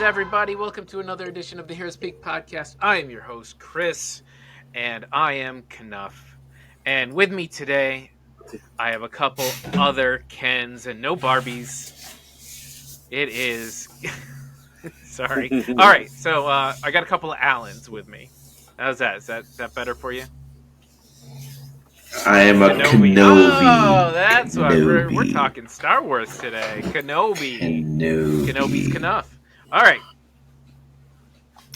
everybody? Welcome to another edition of the Heroes Peak podcast. I am your host, Chris, and I am Knuff. And with me today, I have a couple other Kens and no Barbies. It is... Sorry. All right, so I got a couple of Allens with me. How's that? Is that better for you? I am a Kenobi. Oh, that's what we're talking Star Wars today. Kenobi. Kenobi's Knuff. All right.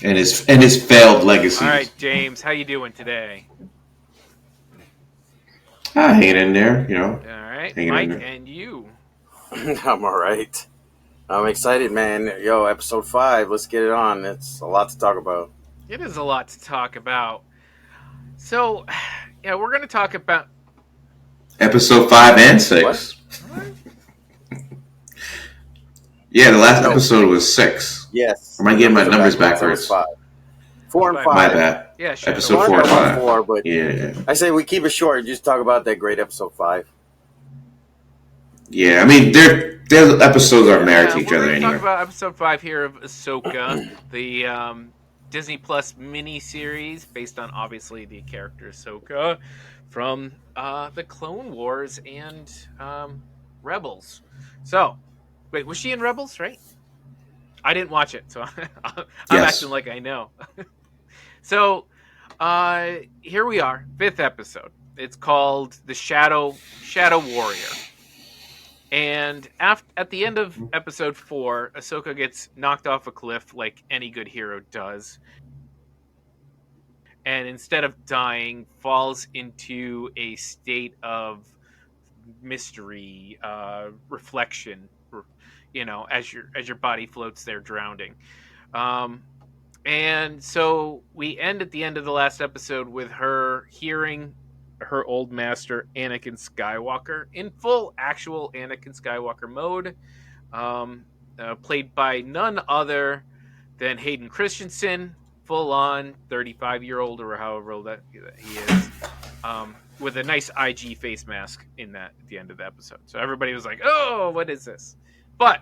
And his failed legacy. All right, James, how you doing today? Hanging in there, you know. All right, Mike, and you? I'm all right. I'm excited, man. Yo, episode 5, let's get it on. It's a lot to talk about. It is a lot to talk about. So, yeah, we're going to talk about... Episode 5 and 6. What? Yeah, the last episode was 6. Yes. Am I getting my numbers backwards? 5. 4 and 5. My bad. Yeah, sure. Episode 4 and 5. 4, but yeah. I say we keep it short and just talk about that great episode 5. Yeah, I mean, their episodes are married to each other anyway. We're going to talk anyway. about episode 5 here of Ahsoka, the Disney Plus mini-series based on, obviously, the character Ahsoka from the Clone Wars and Rebels. So... Wait, was she in Rebels, right? I didn't watch it, so I'm acting like I know. So, here we are, 5th episode. It's called The Shadow Warrior. And at the end of episode 4, Ahsoka gets knocked off a cliff like any good hero does. And instead of dying, falls into a state of mystery, reflection, you know, as your body floats there drowning. And so we end at the end of the last episode with her hearing her old master Anakin Skywalker in full actual Anakin Skywalker mode, played by none other than Hayden Christensen, full on 35-year-old or however old that he is, with a nice IG face mask in that at the end of the episode. So everybody was like, "Oh, what is this?" But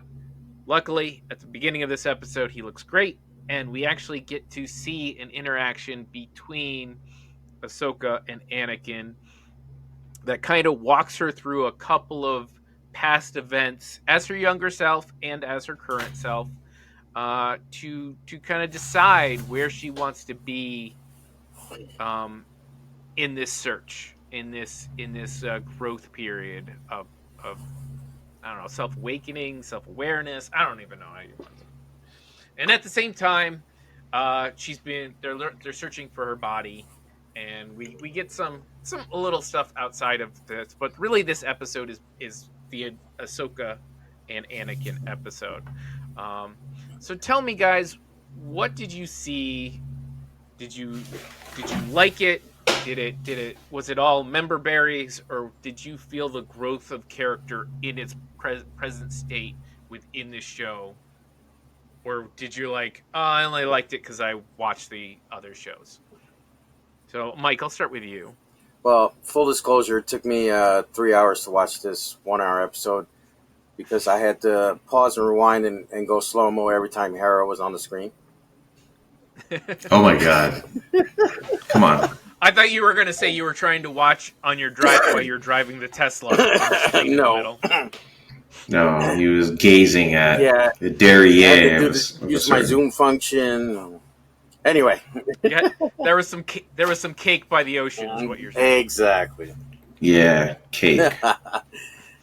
luckily, at the beginning of this episode, he looks great, and we actually get to see an interaction between Ahsoka and Anakin that kind of walks her through a couple of past events as her younger self and as her current self, to kind of decide where she wants to be in this search, in this growth period of I don't know, self-awakening, self-awareness. I don't even know how you want it. And at the same time, they're searching for her body, and we get some a little stuff outside of this, but really this episode is the Ahsoka and Anakin episode. So tell me, guys, what did you see? Did you like it? Was it all member berries, or did you feel the growth of character in its present state within the show? Or did you I only liked it because I watched the other shows? So, Mike, I'll start with you. Well, full disclosure, it took me 3 hours to watch this 1-hour episode because I had to pause and rewind and go slow-mo every time Hera was on the screen. Oh, my God. Come on. I thought you were going to say you were trying to watch on your drive while you're driving the Tesla. No. No, he was gazing at the I derriere. use my Zoom function. Anyway. Yeah, there was some cake by the ocean is what you're saying. Exactly. Yeah, cake.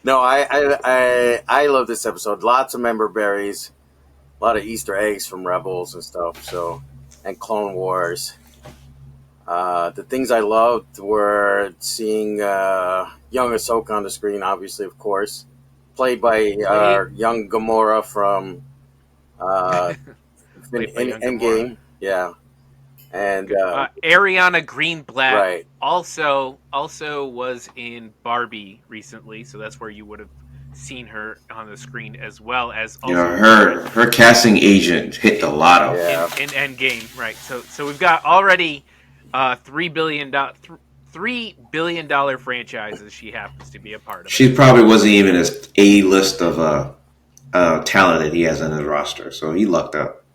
No, I love this episode. Lots of member berries. A lot of Easter eggs from Rebels and stuff. And Clone Wars. The things I loved were seeing young Ahsoka on the screen, obviously, of course, played by young Gamora from Endgame. Yeah, and Ariana Greenblatt right. also was in Barbie recently, so that's where you would have seen her on the screen, as well as also her casting agent hit the lotto in Endgame, right? So we've got already $3 billion franchises she happens to be a part of. She probably wasn't even as A list of talent that he has on his roster, so he lucked up.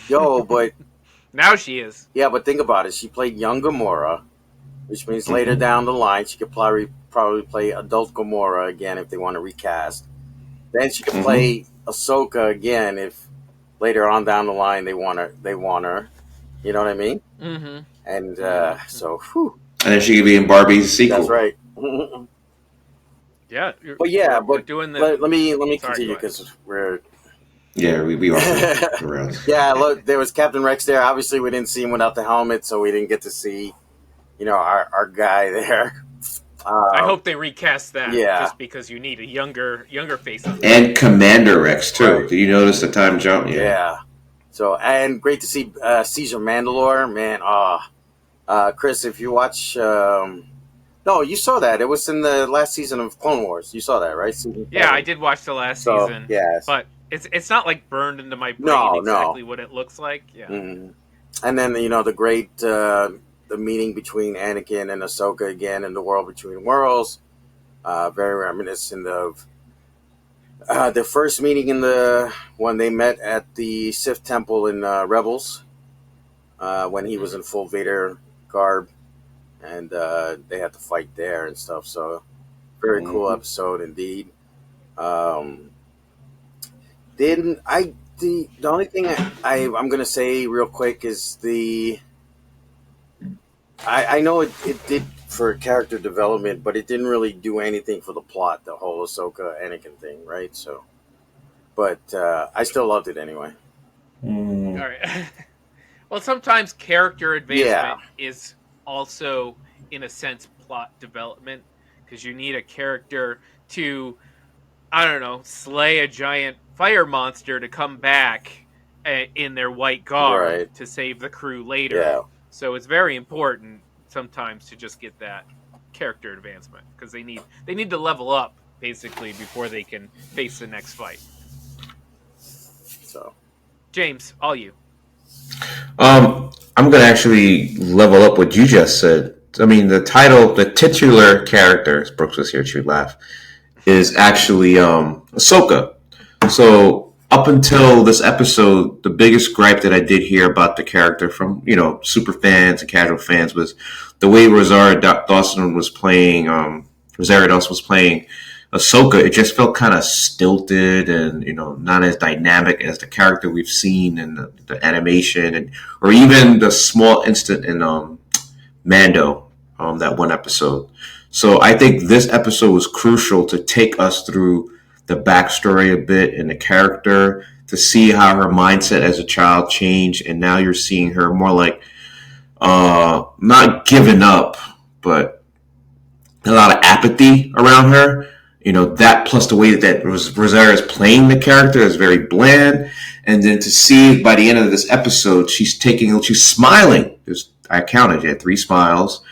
Yo, but Now she is. yeah, but think about it. She played young Gamora, which means later Mhm. down the line she could probably play adult Gamora again if they want to recast. Then she could Mhm. play Ahsoka again if later on down the line they want her. They want her. You know what I mean? Mm-hmm. And Mm-hmm. so, whew, And then she could be in Barbie's that's sequel. right. Yeah, But yeah, we're but doing the. let me Sorry, go continue ahead. because we're Yeah, we off the rails. yeah. Look, there was Captain Rex there. Obviously, we didn't see him without the helmet, so we didn't get to see our guy there. I Um, hope they recast that yeah, just because you need a younger face on the And team. Commander Rex too. right. Did you notice the time jump? Yeah. Yeah. So and great to see Caesar Mandalore, man. Chris, if you watch, no, you saw that. It was in the last season of Clone Wars. You saw that, right? Season Yeah, I 7. did watch the last So season, yes, but it's not like burned into my brain no, no. exactly what it looks like. Yeah. Mm. And then the great the meeting between Anakin and Ahsoka again in the World Between Worlds. Very reminiscent of their first meeting in the when they met at the Sith Temple in Rebels when he was Mm-hmm. in full Vader garb and they had to fight there and stuff. So very cool Mhm. episode indeed. Um, didn't I? The only thing I'm gonna say real quick is I know it did for character development, but it didn't really do anything for the plot. The whole Ahsoka Anakin thing, right? So, but I still loved it anyway. Mm. All right. Well, sometimes character Yeah, advancement is also, in a sense, plot development because you need a character to, I don't know, slay a giant fire monster to come back in their white garb right. to save the crew later. Yeah, So it's very important sometimes to just get that character advancement because they need to level up basically before they can face the next fight. so James, all you. I'm gonna actually level up what you just said. I mean, the title, the titular character, as Brooks was here to laugh, is actually Ahsoka. So up until this episode, the biggest gripe that I did hear about the character from super fans and casual fans was the way Dawson was playing. Rosario Dawson was playing Ahsoka. It just felt kind of stilted and not as dynamic as the character we've seen in the animation and or even the small instant in Mando, that one episode. So I think this episode was crucial to take us through the backstory a bit and the character to see how her mindset as a child changed, and now you're seeing her more like not giving up, but a lot of apathy around her. That plus the way that Rosario is playing the character is very bland, and then to see by the end of this episode, she's smiling. I counted, she had 3 smiles.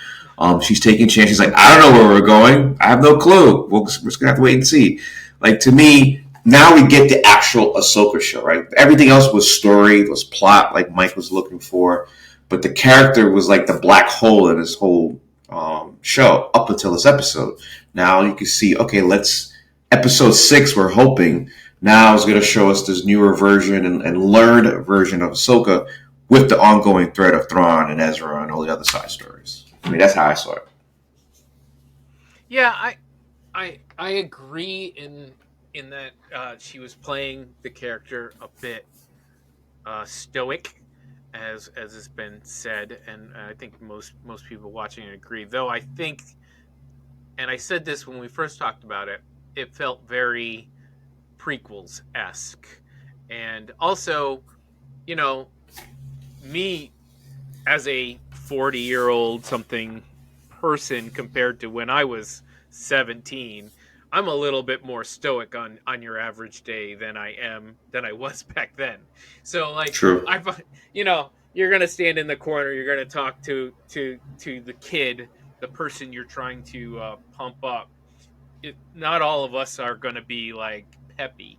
She's taking chances. She's like, I don't know where we're going. I have no clue. We're just gonna have to wait and see. Like to me, now we get the actual Ahsoka show, right? Everything else was story, was plot, like Mike was looking for, but the character was like the black hole in this whole show up until this episode. Now you can see, okay, let's episode 6. We're hoping now is going to show us this newer version and learned version of Ahsoka with the ongoing threat of Thrawn and Ezra and all the other side stories. I mean, that's how I saw it. Yeah, I agree in that she was playing the character a bit stoic, as has been said, and I think most people watching agree. Though I think, and I said this when we first talked about it, it felt very prequels esque, and also, you know, me as a 40-year-old something person compared to when I was 17, I'm a little bit more stoic on your average day than I was back then. So like True. I you're going to stand in the corner, you're going to talk to the kid, the person you're trying to pump up. Not all of us are going to be like peppy.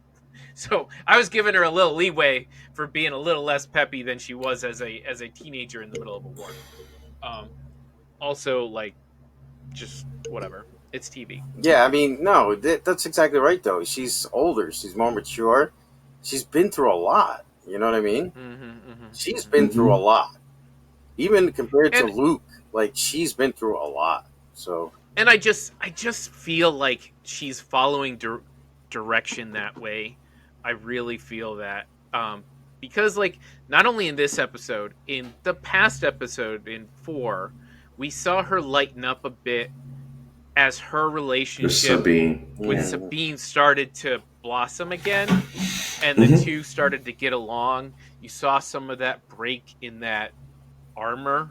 So I was giving her a little leeway for being a little less peppy than she was as a teenager in the middle of a war. Um, Also, like, just whatever. It's TV. yeah. I mean, no, that's exactly right though. She's older. She's more mature. She's been through a lot. You know what I mean? She's been through a Mm-hmm. lot, even compared to and Luke. Like she's been through a lot. So and I just feel like she's following direction that way. I really feel that because like not only in this episode, in the past episode in 4, we saw her lighten up a bit as her With relationship Sabine. with Yeah. mm, Sabine started to blossom again and the Mm-hmm. two started to get along. You saw some of that break in that armor,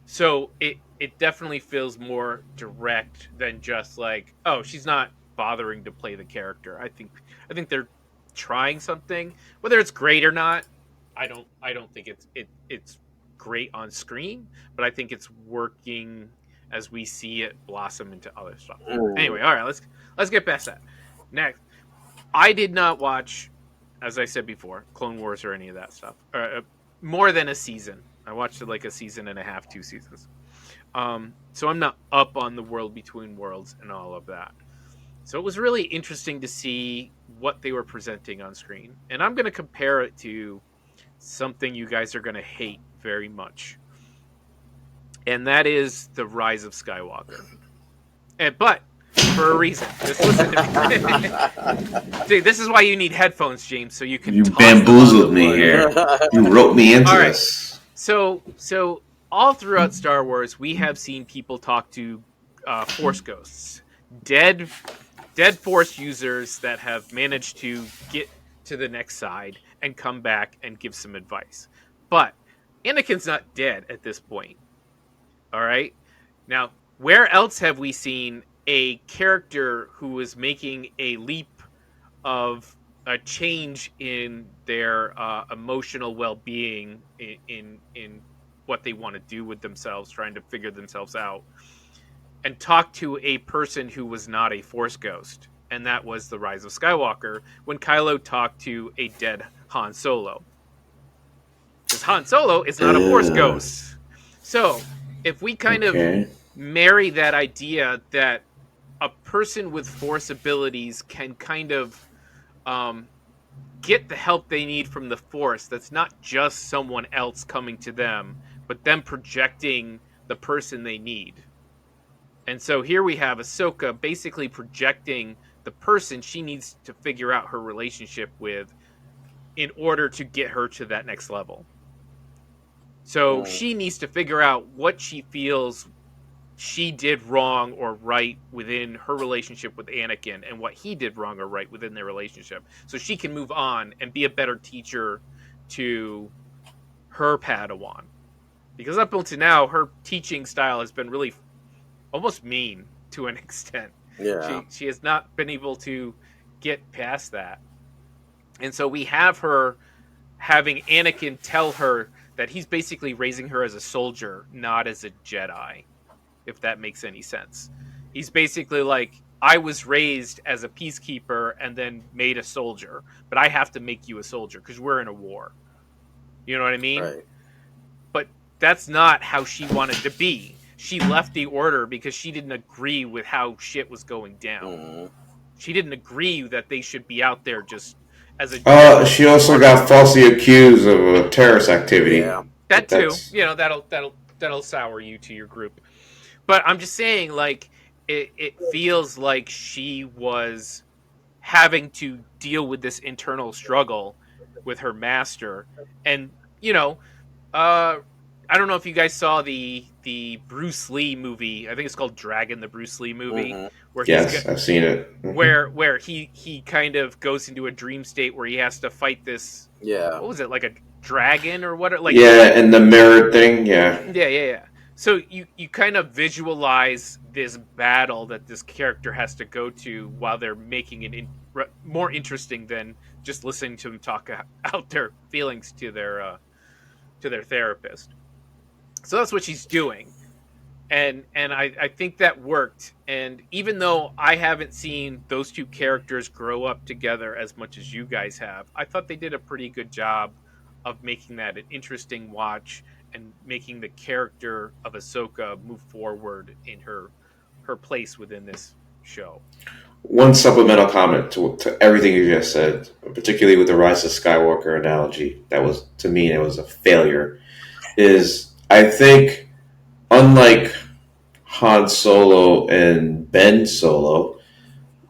so it definitely feels more direct than just like, oh, she's not bothering to play the character. I think they're trying something. Whether it's great or not, I don't think it's great on screen, but I think it's working as we see it blossom into other stuff. mm. Anyway, all right, let's get past that. Next, I did not watch, as I said before, Clone Wars or any of that stuff. More than a season. I watched it like a season and a half, 2 seasons. So I'm not up on the World Between Worlds and all of that. So it was really interesting to see what they were presenting on screen. And I'm going to compare it to something you guys are going to hate very much. And that is the Rise of Skywalker. But for a reason. Just listen to me. See, this is why you need headphones, James, so you can You toss them on the bamboozled me wood. here. You roped me into All right. this. So all throughout Star Wars, we have seen people talk to Force ghosts, dead Force users that have managed to get to the next side and come back and give some advice. But Anakin's not dead at this point. All right. Now, where else have we seen a character who is making a leap of a change in their emotional well-being in what they want to do with themselves, trying to figure themselves out, and talk to a person who was not a Force ghost, and that was the Rise of Skywalker when Kylo talked to a dead Han Solo, because Han Solo is not a Force Uh, ghost. So if we kind of okay. marry that idea that a person with Force abilities can kind of um, get the help they need from the Force, that's not just someone else coming to them, but them projecting the person they need. And so here we have Ahsoka basically projecting the person she needs to figure out her relationship with in order to get her to that next level. So Mm, she needs to figure out what she feels she did wrong or right within her relationship with Anakin and what he did wrong or right within their relationship. So she can move on and be a better teacher to her Padawan. Because up until now, her teaching style has been really almost mean to an extent. yeah. She has not been able to get past that. And so we have her having Anakin tell her that he's basically raising her as a soldier, not as a Jedi, if that makes any sense. He's basically like, I was raised as a peacekeeper and then made a soldier, but I have to make you a soldier because we're in a war. You know what I mean? Right. But that's not how she wanted to be. She left the order because she didn't agree with how shit was going down. Mm, She didn't agree that they should be out there just as a general She also slaughtering got people. falsely accused of a terrorist activity. yeah. That But too, that's you know, that'll sour you to your group. But I'm just saying, like, it feels like she was having to deal with this internal struggle with her master, and you know, uh, I don't know if you guys saw the Bruce Lee movie. I think it's called Dragon, the Bruce Lee movie, Hmm. where he's got yes, I've seen it. Hmm. where he kind of goes into a dream state where he has to fight this, Yeah. what was it, like a dragon or what, like Yeah, and the mirror thing. Yeah, yeah. So you kind of visualize this battle that this character has to go to while they're making it more interesting than just listening to them talk out their feelings to their therapist. So that's what she's doing, and I think that worked. And even though I haven't seen those two characters grow up together as much as you guys have, I thought they did a pretty good job of making that an interesting watch and making the character of Ahsoka move forward in her place within this show. one supplemental comment to everything you just said, particularly with the Rise of Skywalker analogy. That was, to me, it was a failure. Is I think, unlike Han Solo and Ben Solo,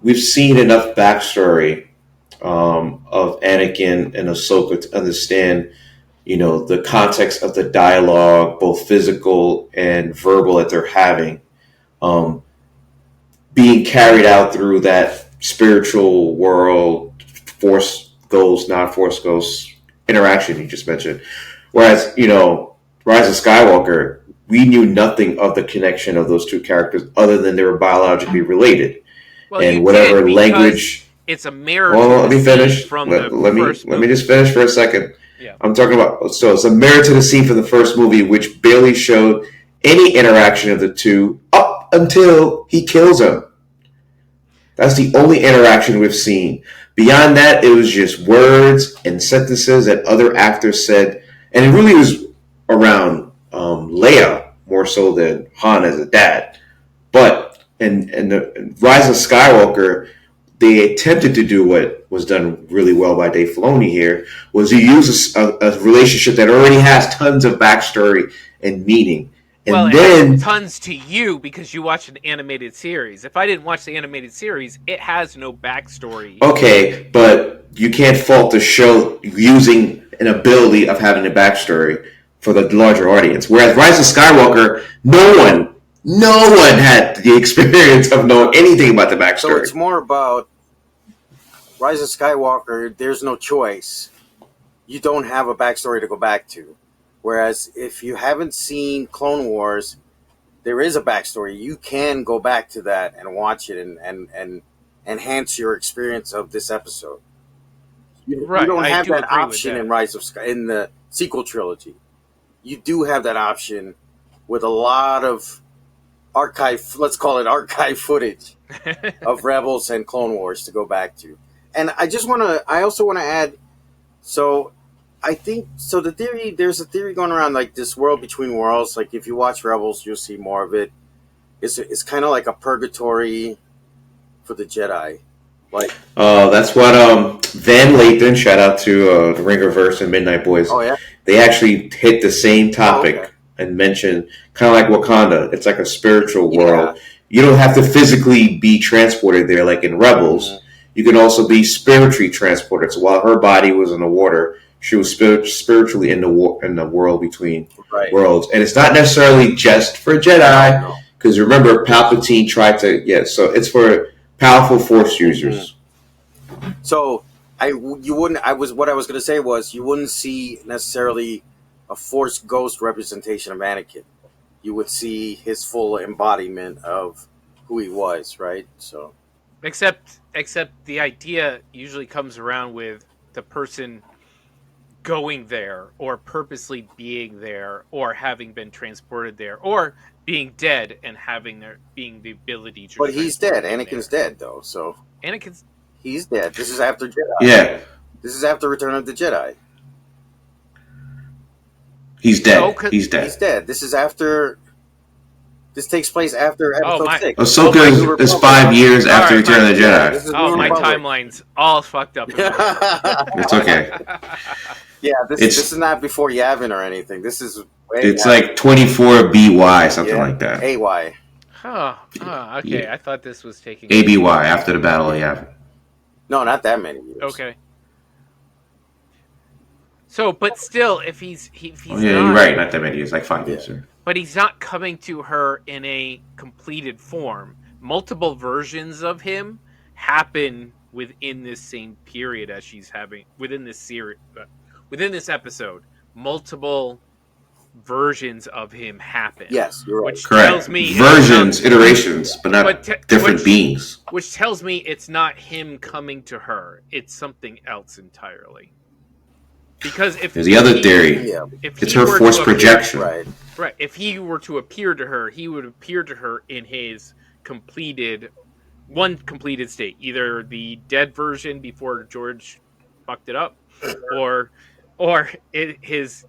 we've seen enough backstory of Anakin and Ahsoka to understand, the context of the dialogue, both physical and verbal, that they're having, um, being carried out through that spiritual world, force ghost, not force ghost interaction you just mentioned. Whereas, Rise of Skywalker, we knew nothing of the connection of those two characters other than they were biologically related. Well, you And did whatever because language. it's a mirror Well, to let the me scene finish. from Let, the let me first let me movie. just finish for a second. Yeah. I'm talking about, so it's a mirror to the scene from the first movie, which barely showed any interaction of the two up until he kills him. That's the only interaction we've seen. Beyond that, it was just words and sentences that other actors said, and it really was around Leia more so than Han as a dad. But in the Rise of Skywalker, they attempted to do what was done really well by Dave Filoni here, was he used a relationship that already has tons of backstory and meaning. Well, And it has then, tons to you because you watch an animated series. If I didn't watch the animated series, it has no backstory. okay, but you can't fault the show using an ability of having a backstory for the larger audience. Whereas Rise of Skywalker, no one had the experience of knowing anything about the So it's backstory. more about Rise of Skywalker. There's no choice. You don't have a backstory to go back to. Whereas if you haven't seen Clone Wars, there is a backstory. You can go back to that and watch it and enhance your experience of this episode. You Right, don't I have do that agree with option in that. Rise of Sky in the sequel trilogy. You do have that option with a lot of archive, let's call it archive footage of Rebels and Clone Wars to go back to. And I also want to add, so I think, so there's a theory going around like this world between worlds. Like if you watch Rebels, you'll see more of it. It's kind of like a purgatory for the Jedi. Like, That's what Van Lathan, shout out to the Ringerverse and Midnight Boys, oh yeah, they actually hit the same oh okay, topic and mentioned kind of like Wakanda. It's like a spiritual yeah, world. You don't have to physically be transported there like in hmm Rebels. You can also be spiritually transported. So while her body was in the water, she was spiritually in the world between right. worlds. And it's not necessarily just for No, Jedi, no. because remember, Palpatine tried to, yeah, so it's for powerful Force hmm users. So you wouldn't. What I was going to say was you wouldn't see necessarily a Force ghost representation of Anakin. You would see his full embodiment of who he was, right? So except the idea usually comes around with the person going there or purposely being there or having been transported there or being dead and having there being the ability to but he's dead. transport them Anakin's there. dead though, so Anakin's he's dead. This is after Jedi. Yeah, This is after Return of the Jedi. he's no, dead. He's He's dead. dead. This is after. This takes place after oh Episode my, 6. oh Ahsoka my, New is Republic. 5 years all after right, Return my of the Yeah, this Jedi. is oh New my Republic. timeline's all fucked up in my head. It's okay. Yeah, this is It's not before Yavin or anything. This is way it's after. like 24 BY, something Yeah, like that. AY. Okay, Yeah, I thought this was taking place ABY before. after the Battle of Yeah. Yavin. No, not that many years. Okay, so but still, if Oh he's yeah, you're not, right. Not that many years, like 5 years. Yeah. Sir. but he's not coming to her in a completed form. Multiple versions of him happen within this same period as she's having within this series, within this episode. Multiple versions of him happen, Yes, you're right. which tells Correct. me it's not. Versions, iterations, but But not different beings. which tells me it's not him coming to her. It's something else entirely. Because There's the other theory. Yeah, if It's he her were force to appear, projection. right. right, if he were to appear to her, he would appear to her in his completed completed state, either the dead version before George fucked it up, or his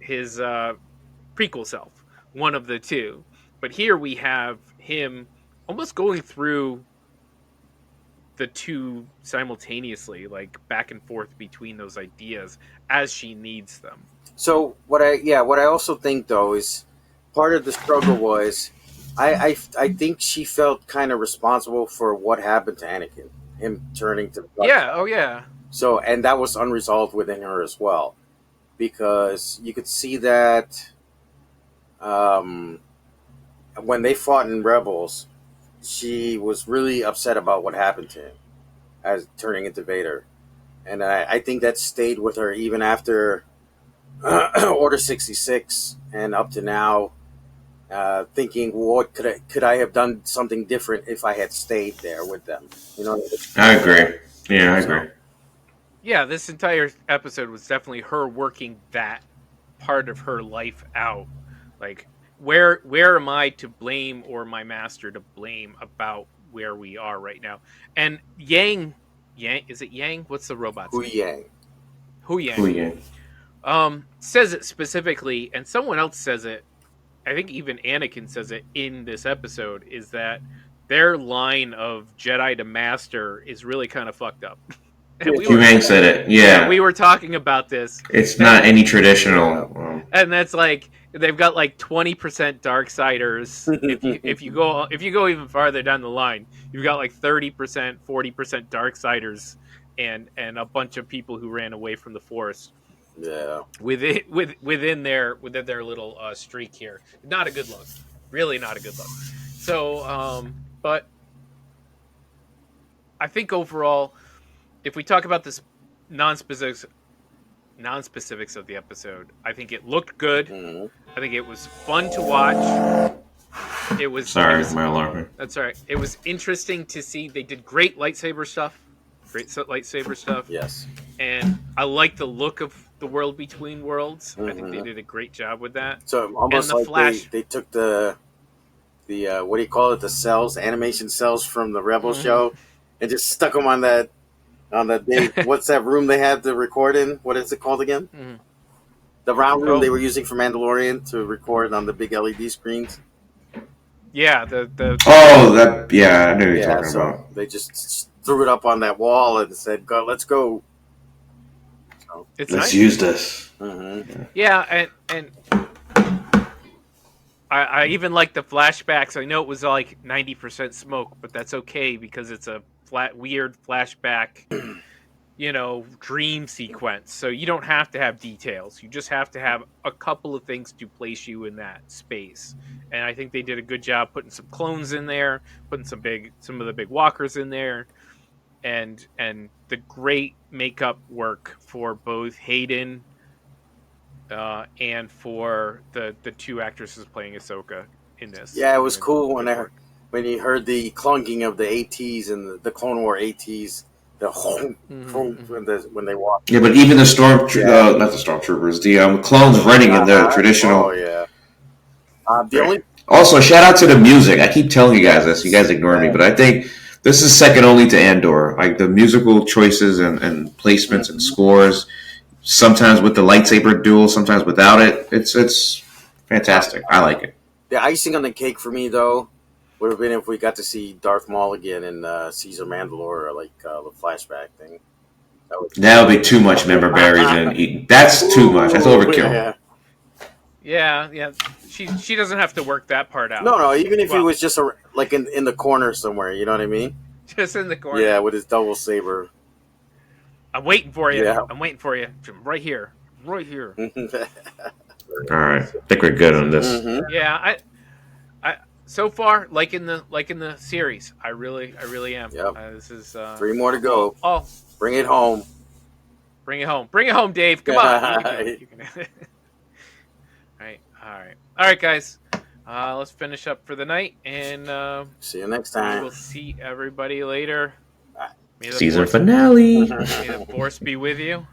prequel self, one of the two. But here we have him almost going through the two simultaneously, like back and forth between those ideas as she needs them. So what I also think though is part of the struggle was I think she felt kind of responsible for what happened to Anakin, him turning to the dark Yeah, side. oh yeah. So and that was unresolved within her as well, because you could see that um, when they fought in Rebels, she was really upset about what happened to him as turning into Vader, and I think that stayed with her even after Order 66 and up to now, thinking, what could I have done something different if I had stayed there with them? You know, I agree. Yeah, I agree. so Yeah, this entire episode was definitely her working that part of her life out. Like, where am I to blame, or my master to blame about where we are right now? And Yang, is it Yang? What's the robot's Hu name? Yang. Hu Who Yang. you? Says it specifically, and someone else says it. I think even Anakin says it in this episode. Is that their line of Jedi to Master is really kind of fucked up. And we were, Hugh said it. yeah, we Yeah, were talking about this, it's and not any Yeah. traditional. and that's like they've got like 20% Darksiders. If you go even farther down the line, you've got like 30%, 40% Darksiders, and a bunch of people who ran away from the Force Yeah. within their little streak here. Not a good look, really not a good look. So, but I think overall, if we talk about this non-specifics non-specifics of the episode, I think it looked good. Hmm. I think it was fun to watch. It was. Sorry, my alarm. That's all right. It was interesting to see. They did great lightsaber stuff. Yes. And I like the look of the world between worlds. I think they Hmm. did a great job with that. So And almost the like Flash. they took the what do you call it, the cells, animation cells from the Rebel Mhm. show, and just stuck them on that big, what's that room they had to record in? What is it called again? Mhm. The round room Oh, they were using for Mandalorian to record on the big LED screens. yeah. The Oh, that. Yeah, I knew what you're Yeah, talking so about. they just threw it up on that wall and said, "Go, let's go." So, It's Let's nice. use this. Yeah, and I even like the flashbacks. I know it was like 90% smoke, but that's okay because it's a weird flashback, dream sequence. So you don't have to have details. You just have to have a couple of things to place you in that space. And I think they did a good job putting some clones in there, putting some of the big walkers in there, and the great makeup work for both Hayden and for the two actresses playing Ahsoka in this. yeah, it was cool Good work. when you heard the clunking of the ATs and the Clone War ATs, the Mm-hmm. when they walked. Yeah, but even the Yeah. not the stormtroopers, the clones running in the Oh traditional. yeah. The Right. only Also, shout out to the music. I keep telling you guys this. You yes, guys ignore me, yeah. but I think this is second only to Andor. Like the musical choices and placements and Mhm. scores. Sometimes with the lightsaber duel, sometimes without it. It's fantastic. I like it. The icing on the cake for me though would have been if we got to see Darth Maul again in Caesar Mandalore, or like the flashback thing. That was That would be too much member berries, and that's too much. That's Ooh, overkill. yeah. Yeah. She doesn't have to work that part out. No, even if he Well, was just like in the corner somewhere, you know what I mean? just in the corner. Yeah, with his double saber. I'm waiting for you. Yeah. I'm waiting for you. Right here. Right here. All right, I think we're good on this. Hmm. Yeah. I so far like in the series, I really am. Yep. This is 3 more to go. Oh, Bring it home. bring it home. Bring it home, Dave. Come on. You can All right, guys. Let's finish up for the night, and See you next we time. will see everybody later. May the Season force, finale. may the force be with you.